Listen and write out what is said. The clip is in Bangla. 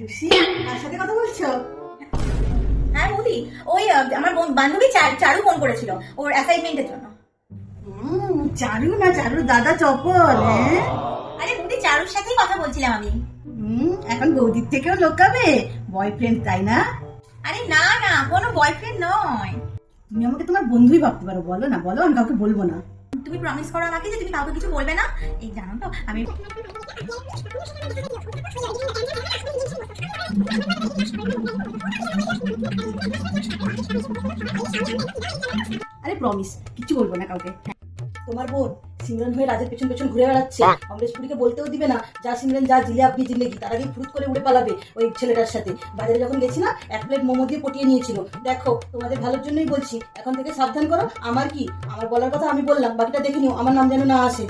টুসি, কার সাথে কথা বলছো? হ্যাঁ বৌদি, ওই আমার বান্ধবী চারু ফোন করেছিল ওর অ্যাসাইনমেন্টের জন্য। চারু না চারুর দাদা চপল? হ্যাঁ, আরে বৌদি, চারুর সাথেই কথা বলছিলাম আমি। এখন বৌদির থেকেও লোকাবে বয়ফ্রেন্ড, তাই না? আরে না না, কোনো বয়ফ্রেন্ড নয়। তুমি আমাকে তোমার বন্ধুই ভাবতে পারো, বলো না বলো, আমি কাউকে বলবো না। তুমি প্রমিস করো আমাকে যে তুমি কাউকে কিছু বলবে না। এই জানো তো আমি আরে প্রমিস, কিছু বলবো না কাউকে। তোমার বোন সিমরান হয়ে রাজের পেছন পেছন ঘুরে বেড়াচ্ছে, অমরেশপুরীকে বলতেও দিবে না যা সিমরান যা জিলে আপনি জিলেগি, তার আগে ফুরুত করে উড়ে পালাবে ওই ছেলেটার সাথে। বাজারে যখন গেছি না, 1 প্লেট মোমো দিয়ে পটিয়ে নিয়েছিল। দেখো, তোমাদের ভালোর জন্যই বলছি, এখন থেকে সাবধান করো। আমার কি, আমার বলার কথা আমি বললাম, বাকিটা দেখে নিও, আমার নাম যেন না আসে।